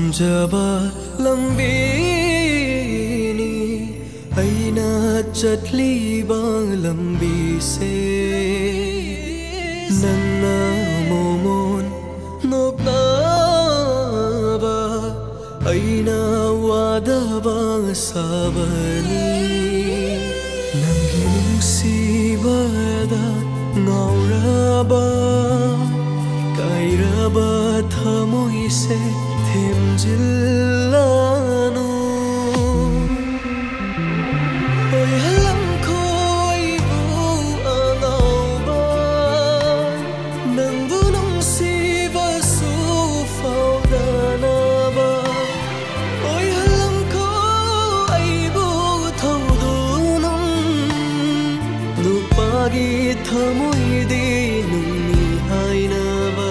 ꯄꯥꯝꯖꯕ ꯂꯝꯕꯤꯅꯤ ꯑꯩꯅ ꯆꯠꯂꯤꯕ ꯂꯝꯕꯤꯁꯦ ꯅꯪꯅ ꯃꯣꯃꯣꯟ ꯅꯣꯛꯅꯕ ꯑꯩꯅ ꯋꯥꯗꯕ ꯁꯥꯕꯅꯤ ꯅꯪꯒꯤ ꯅꯨꯡꯁꯤꯕꯗ ꯉꯥꯎꯔꯕ ꯀꯥꯏꯔꯕ ꯊꯃꯣꯏꯁꯦ ꯊꯦꯝꯖꯤꯜꯂꯅꯨ ꯑꯣꯏꯍꯜꯂꯝꯈꯣ ꯑꯩꯕꯨ ꯑꯉꯥꯎꯕ ꯅꯪꯕꯨ ꯅꯨꯡꯁꯤꯕꯁꯨ ꯐꯥꯎꯗꯅꯕ ꯑꯣꯏꯍꯜꯂꯝꯈꯣ ꯑꯩꯕꯨ ꯊꯧꯗꯨꯅꯨꯡ ꯅꯨꯄꯥꯒꯤ ꯊꯃꯣꯏꯗꯤ ꯅꯨꯡꯅꯤ ꯍꯥꯏꯅꯕ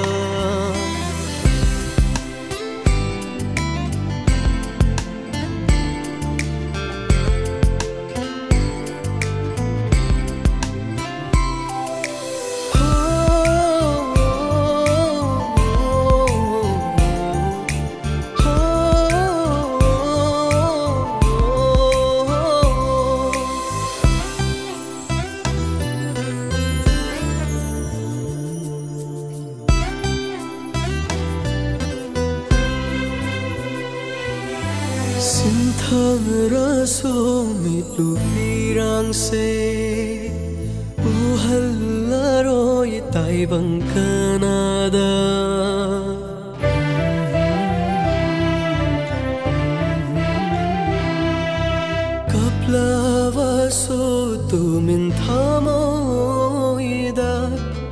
ꯁꯤꯟꯊꯔꯁꯨ ꯃꯤꯠꯂꯨꯄꯤꯔꯥꯡꯁꯦ ꯎꯍꯜꯂꯔꯣꯏ ꯇꯥꯏꯕꯪ ꯀꯅꯥꯗ ꯀꯞꯂꯕꯁꯨ ꯇꯨꯃꯤꯟ ꯊꯃꯣꯏꯗ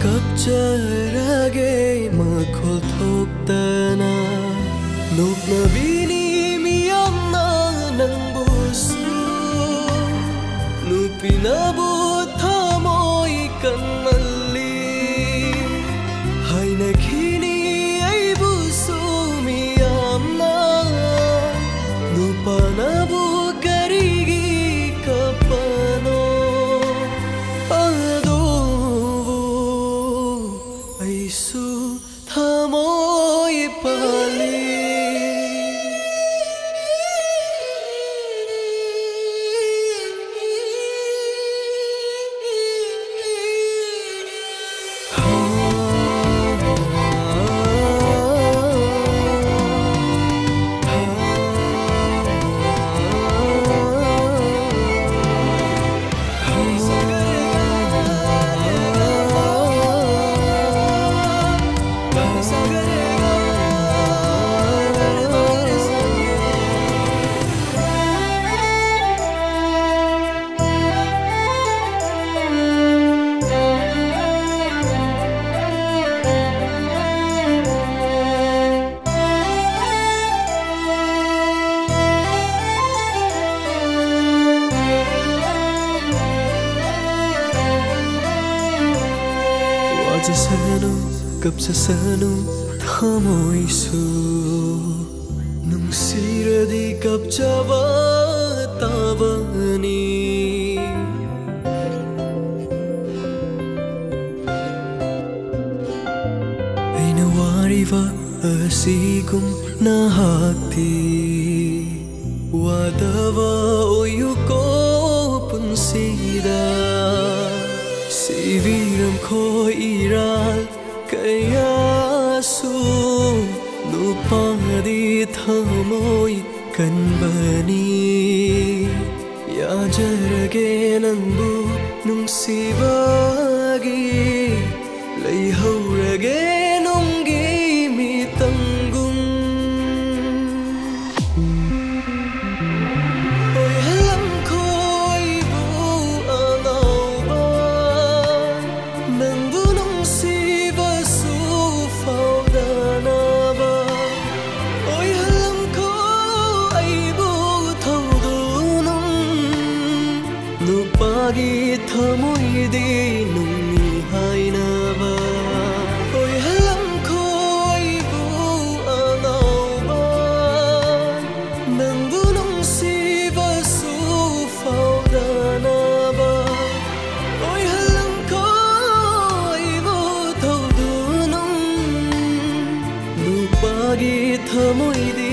ꯀꯞꯆꯔꯒꯦ ꯃꯈꯣꯜ ꯊꯣꯛꯇꯅ ꯅꯣꯛꯅꯕꯤꯅꯤ ꯅꯪꯕꯨꯁꯨ ꯅꯨꯄꯤꯅꯕꯨ ꯊꯃꯣꯏ ꯀꯟꯃꯜꯂꯤ ꯍꯥꯏꯅꯈꯤꯅꯤ ꯑꯩꯕꯨꯁꯨ ꯃꯤꯌꯥꯝꯅ ꯅꯨꯄꯥꯅꯕꯨ ꯀꯔꯤꯒꯤ ꯀꯞꯄꯅꯣ ꯑꯗꯨꯕꯨ ꯑꯩꯁꯨ ꯊꯃꯣꯏ ꯄꯥꯜꯂꯤ 와주세요 깝사사노 타모이수 뭉시르디 깝자바 따바니 아이나 와리바 아시금 나하티 와다바 오유코 punsi다 Siviram ko iral kaya su nupadi thamoy kanbani yajarage nangbu nungsibagi leihaurage nunggi mitangum nupagi thamoidi nungni hainaba oihalamko aibu anauba nangbu nungsibasu faudanaba oihalamko aibu thaudunum nupagi thamoidi